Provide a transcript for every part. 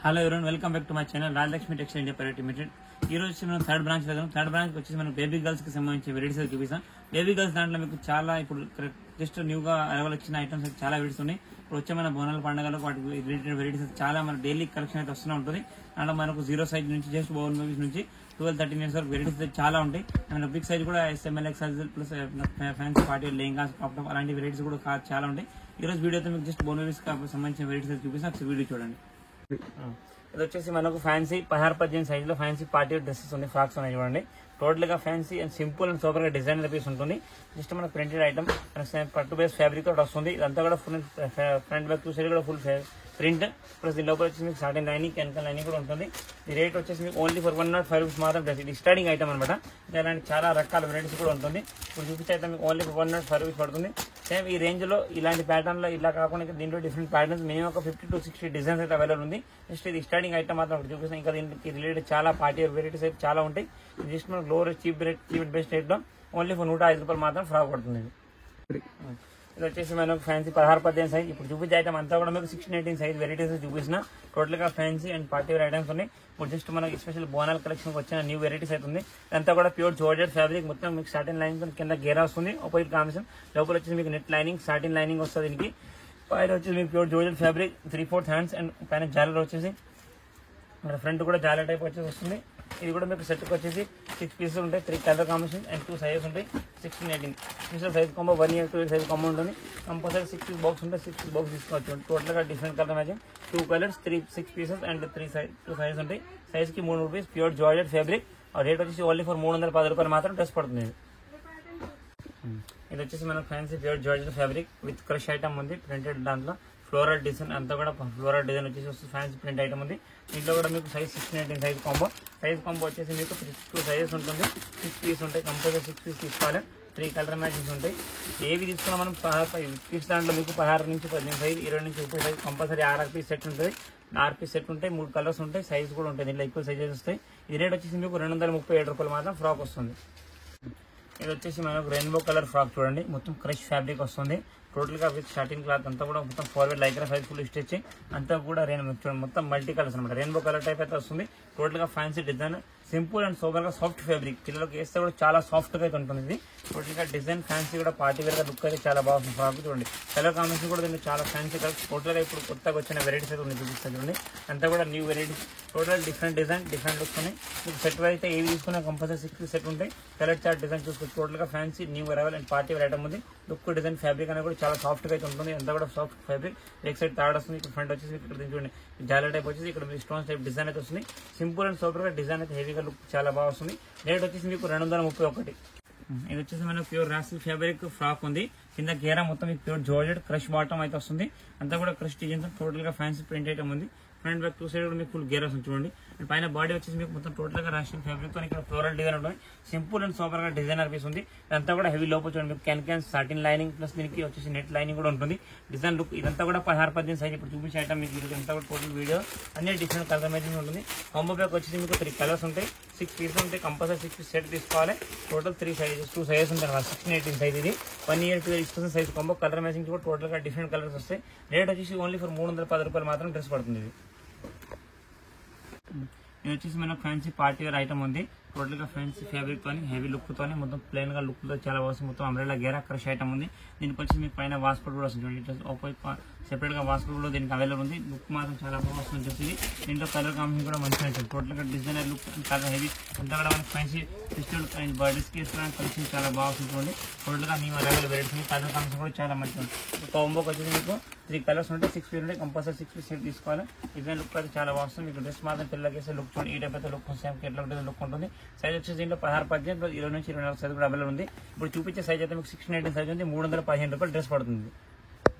Hello ఎవరైనా welcome back to my channel Rajalakshmi textile India private limited. ఈ రోజు మనం థర్డ్ బ్రాంచ్ దగ్గర వచ్చేసి మనం బేబీ గర్ల్స్ కి సంబంధించి వెరైటీస్ చూపిస్తాం. బేబీ గర్ల్స్ దాంట్లో మీకు చాలా ఇప్పుడు జస్ట్ న్యూగా అరైవల్ వచ్చిన ఐటమ్స్ చాలా వెరైటీస్ ఉన్నాయి. ఇప్పుడు వచ్చే మన బోనాల పండుగలకు వాటి రిలేటెడ్ వెరైటీస్ చాలా మన డైలీ కలెక్షన్ అయితే వస్తూనే ఉంటుంది. దాంట్లో మనకు 0 సైజ్ నుంచి జస్ట్ బోన్ బేబీస్ నుంచి 12-13 ఇయర్స్ వరకు వెరైటీస్ చాలా ఉంటాయి. మన బిగ్ సైజ్ కూడా SML size plus fancy party lehengas top top అలాంటి వెరైటీస్ కూడా చాలా ఉంటాయి. ఈ రోజు వీడియోతో మీకు జస్ట్ బోన్ బేబీస్ సంబంధించిన వెరైటీస్ చూపిస్తాం. వీడియో చూడండి. ఇది వచ్చేసి మనకు ఫ్యాన్సీ 16-18 సైజ్ లో ఫ్యాన్సీ పార్టీ డ్రెస్సెస్ ఉన్నాయి, ఫ్రాక్స్ ఉన్నాయి. చూడండి, టోటల్ గా fancy and simple and super గా డిజైన్ పీస్ ఉంటుంది. జస్ట్ మనకు ప్రింటెడ్ ఐటమ్ పట్టు బేస్ ఫ్యాబ్రిక్ తోటి వస్తుంది. ఇదంతా కూడా ఫుల్ ఫ్రంట్ బ్యాక్ 2 సైడ్ కూడా ఫుల్ ప్రింట్ ప్లస్ దీని లోపల వచ్చేసి మీకు సాటిన్ లైనింగ్ కెమికల్ లైనింగ్ కూడా ఉంటుంది. ఈ రేట్ వచ్చేసి మీకు ఓన్లీ ఫర్ 105 రూపీస్ మాత్రం డ్రెస్. ఇది స్టార్టింగ్ ఐటమ్ అనమాట. ఇలాంటి చాలా రకాల వెరైటీస్ కూడా ఉంటుంది. ఇప్పుడు చూపించే ఐటమ్ మీకు ఓన్లీ ఫర్ 105 రూపీస్ పడుతుంది. సేమ్ ఈ రేంజ్ లో ఇలాంటి ప్యాటర్న్ లో ఇలా కాకుండా దీంట్లో డిఫరెంట్ ప్యాటర్న్స్ మినిమం ఒక 50 to 60 డిజైన్స్ అయితే అవైలబుల్ ఉంది. జస్ట్ ఇది స్టార్టింగ్ ఐటమ్ మాత్రం చూపిస్తాం. ఇంకా దీనికి రిలేటెడ్ చాలా పార్టీ వెరైటీస్ అయితే చాలా ఉంటాయి. జస్ట్ మనకు లోవర్ చీప్ బెస్ట్ రేట్ లో ఓన్లీ ఫర్ 105 రూపాయలు మాత్రం ఫ్రాక్ పడుతుంది. ఇది వచ్చేసి మనకు ఫ్యాన్సీ 16-18 సైజ్. ఇప్పుడు చూపించే ఐటమ్ అంతా కూడా మీకు 16-18 సైజ్ వెరైటీస్ చూపిస్తున్నా. టోటల్ గా fancy and party wear items ఉన్నాయి. ఇప్పుడు జస్ట్ మనకి స్పెషల్ బోనాల్ కలెక్షన్ వచ్చిన న్యూ వెరైటీస్ అవుతుంది. ఇదంతా కూడా ప్యూర్ జార్జెట్ ఫ్యాబ్రిక్, మొత్తం మీకు సాటిన్ లైనింగ్ కింద గేరా వస్తుంది. ఆపోజిట్ కాంబినేషన్ లోపల వచ్చేసి మీకు నెట్ లైనింగ్ సాటిన్ లైనింగ్ వస్తుంది. దీనికి పైన వచ్చేసి మీకు pure georgette fabric 3/4 hands and పైన జాలర్ వచ్చేసి ఫ్రంట్ కూడా జాలర్ టైప్ వచ్చేసి వస్తుంది. ఇది కూడా మీకు సెట్ వచ్చేసి 6 పీసెస్ ఉంటాయి. 3 కలర్ కాంబినేషన్ అండ్ 2 సైజెస్ ఉంటాయి. 16-18 special size combo 1 year 2 year size combo ఉంటుంది. కంపల్సరీ 6 పీస్ బాక్స్ ఉంటాయి. 6 పీస్ బాక్స్ తీసుకోవచ్చు. టోటల్ గా different colour matching 2 colours 6 pieces and 2 sizes ఉంటాయి. సైజ్ కి 3 rupees pure georgette fabric. Rate వచ్చేసి only for 310 రూపాయలు మాత్రం డ్రెస్ పడుతుంది. ఇది వచ్చేసి మనకు fancy pure georgette fabric with crush item ఉంది. ప్రింటెడ్ దాంట్లో ఫ్లోరల్ డిజైన్ అంతా కూడా ఫ్లోరల్ డిజైన్ వచ్చేసి ఫ్యాన్సీ ప్రింట్ ఐటమ్ ఉంది. దీంట్లో కూడా మీకు సైజ్ 16-18 సైజ్ కాంబో వచ్చేసి మీకు 2 సైజెస్ ఉంటుంది. 6 పీస్ ఉంటాయి. కంపల్సరీ 6 పీస్ తీసుకోవాలి. 3 కలర్ మ్యాచింగ్స్ ఉంటాయి. ఏవి తీసుకున్నా మనం 15 పీస్ దాంట్లో మీకు 16 నుంచి 18 సైజ్ 20 నుంచి 30 సైజ్ కంపల్సరీ 6 పీస్ సెట్ ఉంటుంది. 6 పీస్ సెట్ ఉంటాయి. 3 కలర్స్ ఉంటాయి. సైజ్ కూడా ఉంటాయి. దీంట్లో ఎక్కువ సైజెస్ వస్తాయి. ఈ రేట్ వచ్చేసి మీకు 237 రూపాయలు మాత్రం ఫ్రాక్ వస్తుంది. ఇది వచ్చేసి మనకు రెయిన్బో కలర్ ఫ్రాక్ చూడండి, మొత్తం క్రష్ ఫ్యాబ్రిక్ వస్తుంది. టోటల్ గా విత్ షార్టింగ్ క్లాత్ అంతా కూడా మొత్తం forward Lycra size full stitch అంతా కూడా మొత్తం మల్టీ కలర్స్ అనమాట. రెయిన్బో కలర్ టైప్ అయితే వస్తుంది. టోటల్ గా fancy design simple and super గా సాఫ్ట్ ఫ్యాబ్రిక్. పిల్లలకి వేస్తే కూడా చాలా సాఫ్ట్ గా అయితే ఉంటుంది. ఇది టోటల్ గా డిజైన్ ఫ్యాన్సీ కూడా పార్టీ వేర్ గా లుక్ అయితే చాలా బాగుంది. ఫ్రాక్ చూడండి, కలర్ కాంబినేషన్ కూడా దీనికి చాలా ఫ్యాన్సీ కలర్. టోటల్ గా ఇప్పుడు కొత్తగా వచ్చిన వెరైటీస్ అయితే ఉన్నాయి చూపిస్తాను చూడండి. అంతా కూడా new varieties. Total different design different looks ఉన్నాయి. మీకు సెట్ అయితే ఏవి తీసుకున్నా కంపల్సరీ 6 సెట్ ఉంటాయి. కలర్ చార్ట్ డిజైన్ చూసుకోవచ్చు. టోటల్ గా fancy new arrival and party wear item ఉంది. లుక్ డిజైన్ ఫ్యాబ్రిక్ అనేది కూడా చాలా సాఫ్ట్ గా అయితే ఉంటుంది. అంతా కూడా soft fabric. Leg side third వస్తుంది. ఇక్కడ ఫ్రంట్ వచ్చేసి ఇక్కడ చూడండి జాలర్ టైప్ వచ్చేసి ఇక్కడ స్టోన్స్ టైప్ డిజైన్ అయితే వస్తుంది. సింపుల్ అండ్ సూపర్ గా డిజైన్ అయితే హెవీగా లుక్ చాలా బాగా వస్తుంది. రేట్ వచ్చేసి మీకు 231. ఇది వచ్చేసి మనకు ప్యూర్ రాసిల్ ఫ్యాబ్రిక్ ఫ్రాక్ ఉంది. కింద గేరా మొత్తం మీకు ప్యూర్ జార్జెట్ క్రష్ బాటమ్ అయితే వస్తుంది. అంతా కూడా క్రష్ డిజైన్ టోటల్ గా ఫ్యాన్సీ ప్రింట్ ఐటమ్ ఉంది. ఫ్రంట్ బ్యాక్ 2 సైడ్ కూడా మీకు ఫుల్ గేర్ వస్తుంది చూడండి. అండ్ పైన బాడీ వచ్చేసి మీకు మొత్తం టోటల్ గా రాసిల్ ఫ్యాబ్రిక్ తో ఇక్కడ ఫ్లోరల్ డిజైన్ ఉంటుంది. సింపుల్ అండ్ సూపర్ గా డిజైనర్ పీస్ ఉంది. ఇదంతా కూడా హెవీ లోపల చూడండి మీకు క్యాన్ సాటిన్ లైనింగ్ ప్లస్ దీనికి వచ్చేసి నెట్ లైనింగ్ కూడా ఉంటుంది. డిజైన్ లుక్ ఇదంతా కూడా 16-18 సైజ్. ఇప్పుడు చూపించే ఐటమ్ మీకు ఇదంతా కూడా టోటల్ వీడియో అన్ని డిఫరెంట్ కలర్ మ్యాచింగ్ ఉంటుంది. కాంబో ప్యాక్ వచ్చేసి మీకు 3 కలర్స్ ఉంటాయి. 6 పీస్ ఉంటాయి. కంపల్సరీ 6 పీస్ సెట్ తీసుకోవాలి. టోటల్ 2 సైజెస్ ఉంటాయి. 16-18 సైజ్. ఇది 1 year 2 year size combo. Colour matching కూడా టోటల్ గా డిఫరెంట్ కలర్స్ వస్తాయి. రేట్ వచ్చేసి ఓన్లీ ఫర్ 310 రూపాయలు మాత్రం డ్రెస్ పడుతుంది. ఇది వచ్చేసి మనకు ఫ్యాన్సీ పార్టీ వేర్ ఐటమ్ ఉంది. టోటల్ గా ఫ్యాన్సీ ఫ్యాబ్రిక్ తోని హెవీ లుక్ తోని మొత్తం ప్లెయిన్ గా లుక్ తో చాలా వస్తుంది. మొత్తం అంబ్రెల్లా గేరా క్రష్ ఐటమ్ ఉంది. దీనికి వచ్చి మీకు పైన వాస్కోట్ కూడా వస్తుంది. సెపరేట్ గా వాస్కోట్ కూడా దీనికి అవైలబుల్ ఉంది. లుక్ మాత్రం చాలా బాగా వస్తుంది. చెప్పి దీంట్లో కలర్ కాంబినేషన్ కూడా మంచిగా ఉంటుంది. టోటల్ గా డిజైనర్ లుక్ కలర్ హెవీ అంతా కూడా మనకి ఫ్యాన్సీ ఫెస్టివల్ అండ్ బర్త్డేస్ కి కలిసి చాలా బాగా వస్తుంది. టోటల్ గా మేము అవైలబుల్ వెరైటీస్ కలర్ కాంబినేషన్ కూడా చాలా మంచిగా ఉంటుంది. కాంబోకి వచ్చేసి మీకు 3 కలర్స్ ఉంటాయి. 6 పీస్ ఉంటాయి. కంపల్సరీ 6 పీస్ సెట్ తీసుకోవాలి. డిజైన్ లుక్ అయితే చాలా బాగా వస్తుంది. మీకు డ్రెస్ మాత్రం పిల్లలకి లుక్ చూడండి. ఈ టైప్ అయితే లుక్ ఎట్లా ఉంటుంది లుక్ ఉంటుంది. సైజ్ వచ్చేసి దీంట్లో 16-18 20 నుంచి 24 సైజ్ కూడా అవైలబుల్ ఉంది. ఇప్పుడు చూపించే సైజ్ అయితే మీకు 16-18 సైజ్ ఉంది. 315 రూపాయలు డ్రెస్ పడుతుంది.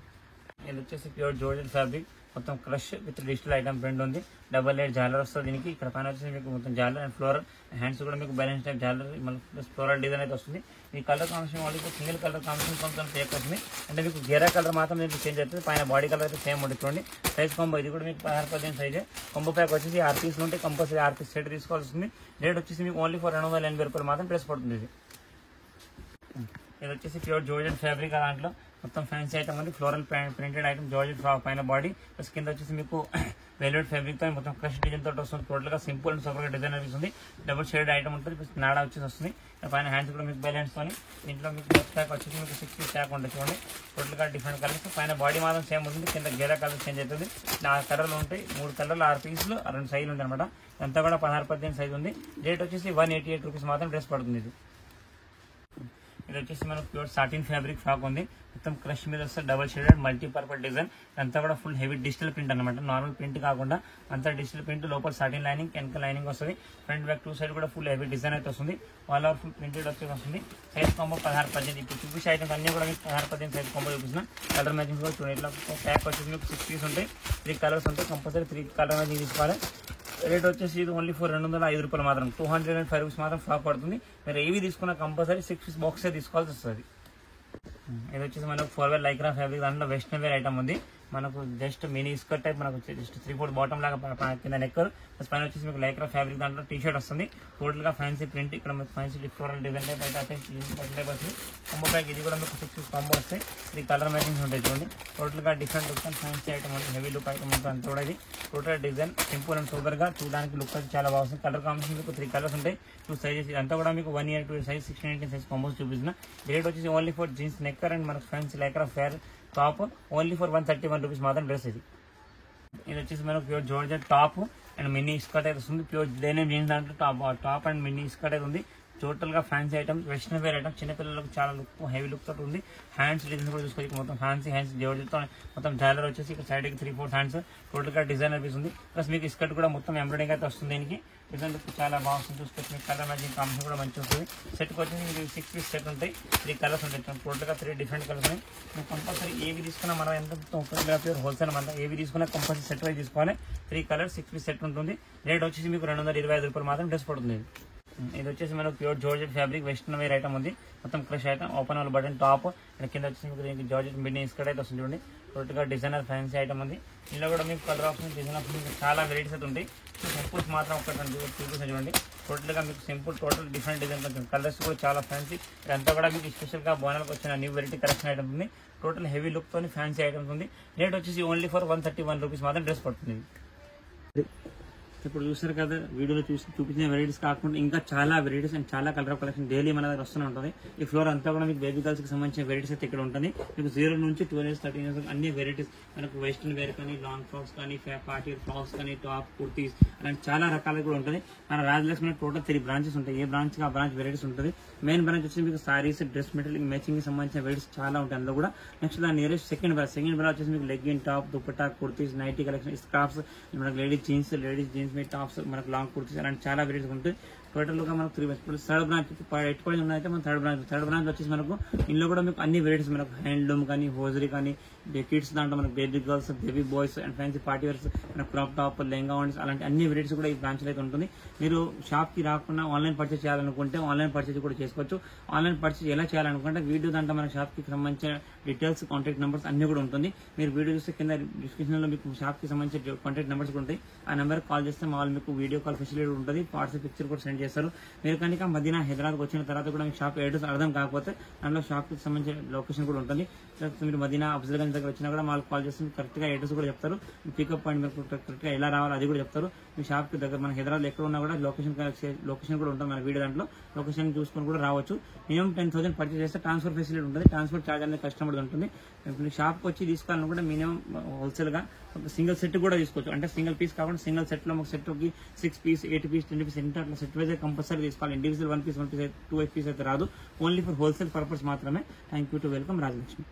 ఇది వచ్చేసి ప్యూర్ జార్జెట్ ఫ్యాబ్రిక్ మొత్తం crush with digital item print ఉంది. డబల్ లేయర్ జాలర్ వస్తుంది. దీనికి ఇక్కడ పైన వచ్చేసి మీకు మొత్తం జాలర్ అండ్ ఫ్లోరల్ హ్యాండ్స్ కూడా మీకు బ్యాలెన్స్ టైప్ జాలర్ మళ్ళీ ఫ్లోరల్ డిజైన్ అయితే వస్తుంది. ఈ కలర్ కాంబినేషన్ వాళ్ళకి సింగిల్ కలర్ కాంబినేషన్ కొంచెం టేక్ వస్తుంది. అంటే మీకు గేరా కలర్ మాత్రం మీకు చేంజ్ అవుతుంది. పైన బాడీ కలర్ అయితే సేమ్ ఉంటుంది చూడండి. సైజ్ కాంబో ఇది కూడా మీకు 16-18 సైజ్. కాంబో ప్యాక్ వచ్చేసి 6 పీస్లు ఉంటాయి. కంపల్సరీ 6 పీస్ సెట్ తీసుకోవాల్సింది. రేట్ వచ్చేసి మీకు ఓన్లీ ఫర్ 280 రూపాయలు మాత్రం డ్రెస్ పడుతుంది. ఇది వచ్చేసి ప్యూర్ జార్జెట్ ఫ్యాబ్రిక్. దాంట్లో మొత్తం ఫ్యాన్సీ ఐటమ్ ఉంది. ఫ్లోరల్ ప్రింటెడ్ ఐటమ్ జార్జెట్ పైన బాడీ ప్లస్ కింద వచ్చేసి మీకు వెల్వెట్ ఫ్యాబ్రిక్ తో మొత్తం క్రష్ డిజైన్ తోటి వస్తుంది. టోటల్ గా సింపుల్ అండ్ సూపర్ గా డిజైన్ అనిపిస్తుంది. డబుల్ షేడ్ ఐటమ్ ఉంటుంది, నాడా వచ్చేసి వస్తుంది. పైన హ్యాండ్స్ కూడా మీకు బ్యాలెన్స్ తోని దీంట్లో మీకు బెస్ట్ ప్యాక్ వచ్చేసి మీకు 6 పీస్ ప్యాక్ ఉంటుంది. చూడండి టోటల్ గా డిఫరెంట్ కలర్స్, పైన బాడీ మాత్రం సేమ్ ఉంటుంది, కింద గేరా కలర్ చేంజ్ అవుతుంది. 4 కలర్లు ఉంటాయి, 3 కలర్లు 6 పీసులు 2 సైజులు ఉంటాయి అనమాట. అంతా కూడా 16-18 సైజ్ ఉంది. రేట్ వచ్చేసి 188 రూపీస్ మాత్రం డ్రెస్ పడుతుంది. ఇది వచ్చేసి మనకు ప్యూర్ సాటిన్ ఫ్యాబ్రిక్ ఫ్రాక్ ఉంది. మొత్తం క్రష్ మీద వస్తే డబల్ షేడెడ్ మల్టీపర్పల్ డిజైన్. అంతా కూడా ఫుల్ హెవీ డిజిటల్ ప్రింట్ అనమాట. నార్మల్ ప్రింట్ కాకుండా అంతా డిజిటల్ ప్రింట్, లోపల సాటిన్ లైనింగ్, వెనక లైనింగ్ వస్తుంది. ఫ్రంట్ బ్యాక్ 2 సైడ్ కూడా ఫుల్ హెవీ డిజైన్ అయితే వస్తుంది. ఆల్ ఓవర్ ఫుల్ ప్రింటెడ్ వచ్చేసి వస్తుంది. Size combo 16-18. ఇప్పుడు చూపించే ఐటమ్స్ అన్ని కూడా మీకు 16-18 సైజ్ కాంబో చూపిస్తున్నా. కలర్ మ్యాచింగ్ కూడా చూడండి. ఇట్లా ప్యాక్ వచ్చేసి మీకు 6 పీస్ ఉంటాయి, 3 కలర్స్ ఉంటాయి. కంపల్సరీ 3 కలర్ మ్యాచింగ్ తీసుకోవాలి. రేట్ వచ్చేసి ఇది ఓన్లీ ఫర్ 205 రూపాయలు మాత్రం, 205 రూపీస్ మాత్రం ఫ్రాక్ పడుతుంది. మీరు ఏవి తీసుకున్నా కంపల్సరీ 6 పీస్ బాక్సే తీసుకోవాల్సి వస్తుంది. ఇది వచ్చేసి మనకు 4 లైక్రా ఫ్యాబ్రిక్, దాంట్లో వెస్టర్న్ వేర్ ఐటమ్ ఉంది. మనకు జస్ట్ మినీ స్కర్ట్ టైప్, మనకు జస్ట్ 3/4 బాటమ్ లాగా కింద నెక్కర్, పైన వచ్చేసి మీకు లైక్రా ఫ్యాబ్రిక్, దాంట్లో టీ షర్ట్ వస్తుంది. టోటల్ గా ఫ్యాన్సీ ప్రింట్, ఇక్కడ మీకు ఫ్యాన్సీ ఫ్లోరల్ డిజైన్ టైప్ అయితే టైప్ వస్తుంది. కాంబో ప్యాక్ ఇది కూడా మీకు 6 పీస్ కాంబో వస్తాయి. 3 కలర్ మ్యాచింగ్స్ ఉంటాయి. చూడండి టోటల్ గా different look and fancy item ఉంటుంది, హెవీ లుక్ ఐటమ్ ఉంటుంది. అంతా కూడా ఇది total design simple and super గా చూడడానికి లుక్ అయితే చాలా బాగుంది. కలర్ కాంబినేషన్ మీకు 3 కలర్స్ ఉంటాయి, 2 సైజెస్. ఇదంతా కూడా మీకు 1 year 2 సైజ్ 16-18 సైజ్ కాంబోస్ చూపిస్తున్నా. రేట్ వచ్చేసి only for jeans knicker and మనకు fancy lycra fair top only for 131 rupees మాత్రం డ్రెస్ ఇది. ఇది వచ్చేసి మనకు pure georgette top and mini skirt అయితే వస్తుంది. ప్యూర్ డెనిమ్ జీన్స్ దాంట్లో టాప్ అండ్ మినీ స్కర్ట్ అయితే ఉంది. టోటల్ గా fancy item, western wear item, చిన్నపిల్లలకు చాలా లుక్ హెవీ లుక్ తోటి ఉంది. హ్యాండ్స్ డిజైన్ కూడా చూసుకోవచ్చు. మొత్తం ఫ్యాన్సీ హ్యాండ్స్ జార్జెట్, మొత్తం జాలర్ వచ్చేసి ఇక్కడ సైడ్ కి 3-4 హ్యాండ్స్. టోటల్ గా డిజైన్ అనిపిస్తుంది. ప్లస్ మీకు స్కర్ట్ కూడా మొత్తం ఎంబ్రాయిడింగ్ అయితే వస్తుంది. దీనికి డిజైన్ లుక్ చాలా బాగుంటుంది. చూసుకోవచ్చు. మీకు కలర్ మ్యాచింగ్ కాంబినేషన్ కూడా మంచిగా ఉంటుంది. సెట్కి వచ్చేసి మీకు 6 పీస్ సెట్ ఉంటాయి, 3 కలర్స్ ఉంటాయి. టోటల్ గా 3 డిఫరెంట్ కలర్స్ ఉన్నాయి. మీకు కంపల్సరీ ఏవి తీసుకున్నా మనం ఎంత ప్యూర్ హోల్సేల్ అంతా ఏవి తీసుకున్నా కంపల్సరీ సెట్ వైజ్ తీసుకోవాలి. 3 కలర్స్ 6 పీస్ సెట్ ఉంటుంది. రేట్ వచ్చేసి మీకు 225 రూపాయలు మాత్రం డ్రెస్ పడుతుంది. ఇది వచ్చేసి మనకు pure georgette fabric western wear item ఉంది. మొత్తం crush item, open all button top, కింద వచ్చేసి మీకు జార్జెట్ మినీ స్కర్ట్ అయితే వస్తుంది. చూడండి టోటల్ గా డిజైనర్ ఫ్యాన్సీ ఐటమ్ ఉంది. ఇందులో కూడా మీకు కలర్ ఆప్షన్, డిజైన్ ఆప్షన్ చాలా వెరైటీస్ అయితే ఉంటాయి. సింపుల్స్ మాత్రం ఒకటి చూపిస్తాను చూడండి. టోటల్ గా మీకు సింపుల్ టోటల్ డిఫరెంట్ డిజైన్ ఉంటుంది. కలర్స్ కూడా చాలా ఫ్యాన్సీ. ఇదంతా కూడా మీకు స్పెషల్ గా బోనాలకు వచ్చిన న్యూ వెరైటీ కలెక్షన్ ఐటమ్ ఉంది. టోటల్ హెవీ లుక్ తోని ఫ్యాన్సీ ఐటమ్స్ ఉంది. రేట్ వచ్చేసి ఓన్లీ ఫర్ 131 రూపీస్ మాత్రం డ్రెస్ పడుతుంది. ఇప్పుడు చూస్తారు కదా, వీడియోలో చూపించిన వెరైటీస్ కాకుండా ఇంకా చాలా వెరైటీస్ అండ్ చాలా కలర్ కలెక్షన్ డైలీ మన దగ్గర వస్తూనే ఉంటుంది. ఈ ఫ్లోర్ అంతా కూడా మీకు బేబీ గర్ల్స్ కి సంబంధించిన వెరైటీస్ అయితే ఇక్కడ ఉంటుంది. మీకు 0 నుంచి 12 years 13 years అన్ని వెరైటీస్ మనకు వెస్టర్న్ వేర్ కానీ, లాంగ్ ఫ్రాక్స్ కానీ, పార్టీ ఫ్రాక్స్ కానీ, టాప్ కుర్తీస్ అలాంటి చాలా రకాలు కూడా ఉంటుంది. మన రాజలక్ష్మి టోటల్ 3 బ్రాంచెస్ ఉంటాయి. ఏ బ్రాంచ్ ఆ బ్రాంచ్ వెరైటీస్ ఉంటుంది. మెయిన్ బ్రాంచ్ వచ్చి మీకు సారీస్, డ్రెస్ మెటీరియల్, మ్యాచింగ్ కి సంబంధించిన వెరైటీస్ చాలా ఉంటాయి అందులో కూడా. నెక్స్ట్ దాని నియరెస్ట్ సెకండ్ బ్రాంచ్ వచ్చేసి మీకు legging top, dupatta, kurtis, nightie collection, scarfs, మనకు లేడీస్ జీన్స్ మీ టాప్స్, మనకు లాంగ్ కుర్తీస్ అలాంటి చాలా వెరైటీస్ ఉంటాయి. టోటల్ గా మనకు 3 బ్రాంచ్. థర్డ్ బ్రాంచ్ అయితే మన థర్డ్ బ్రాంచ్ వచ్చేసి మనకు ఇందులో కూడా మీకు అన్ని వెరైటీస్, మనకు హ్యాండ్లూమ్ కానీ, హోజరీ కానీ, కిడ్స్ దాంట్లో మనకు baby girls, baby boys and fancy party wears, మన క్రాప్ టాప్, లెహంగా వండ్స్ అలాంటి అన్ని వెరైటీస్ కూడా ఈ బ్రాంచ్ అయితే ఉంటుంది. మీరు షాప్ కి రాకుండా ఆన్లైన్ పర్చేస్ చేయాలనుకుంటే ఆన్లైన్ పర్చేస్ కూడా చేసుకోవచ్చు. ఆన్లైన్ పర్చేస్ ఎలా చేయాలనుకుంటే వీడియో దాంట్లో మన షాప్ కి సంబంధించిన డీటెయిల్స్, కాంటాక్ట్ నెంబర్స్ అన్ని కూడా ఉంటుంది. మీరు వీడియో చూస్తే కింద డిస్క్రిప్షన్ లో మీకు షాప్ కి సంబంధించిన కాంటాక్ట్ నెంబర్స్ ఉంటాయి. ఆ నెంబర్ కాల్ చేస్తే వాళ్ళు మీకు వీడియో కాల్ ఫెసిలిటీ ఉంటుంది. వాట్సాప్ పిక్చర్ కూడా సెండ్ చేస్తారు. మీరు కనుక మదీనా హైదరాబాద్ వచ్చిన తర్వాత కూడా మీకు షాప్ అడ్రస్ అర్థం కాకపోతే దాంట్లో షాప్ కి సంబంధించిన లొకేషన్ కూడా ఉంటుంది. మీరు మదీనా అఫ్జల్గంజ్ దగ్గర వచ్చినా కూడా వాళ్ళు కాల్ చేస్తే కరెక్ట్ గా అడ్రస్ కూడా చెప్తారు. పికప్ పాయింట్ మీరు కరెక్ట్ గా ఎలా రావాలో అది కూడా చెప్తారు. మీ షాప్ కి దగ్గర మన హైదరాబాద్ ఎక్కడ ఉన్నా కూడా లొకేషన్ కూడా ఉంటుంది మన వీడియో దాంట్లో. లొకేషన్ చూసుకొని కూడా రావచ్చు. మినిమం 10,000 పర్చేస్ చేస్తే ట్రాన్స్ఫర్ ఫెసిలిటీ ఉంటుంది. ట్రాన్స్ఫర్ ఛార్జ్ అనేది కస్టమర్ ఉంటుంది. షాప్ కి వచ్చి తీసుకోవాలనుకుంటే మినిమం హోల్సేల్ గా సింగిల్ సెట్ కూడా తీసుకోవచ్చు. అంటే సింగిల్ పీస్ కాకుండా సింగిల్ సెట్ లో ఒక సెట్ కి 6 పీస్, 8 పీస్, 10 పీస్ ఎంత అట్లా సెట్ వైజ్ కంపల్సరీ తీసుకోవాలి. ఇండివిజువల్ 1 పీస్ 2 పీస్ అయితే రాదు. ఓన్లీ ఫర్ హోల్సేల్ పర్పస్ మాత్రమే. Thank you to welcome Rajalakshmi.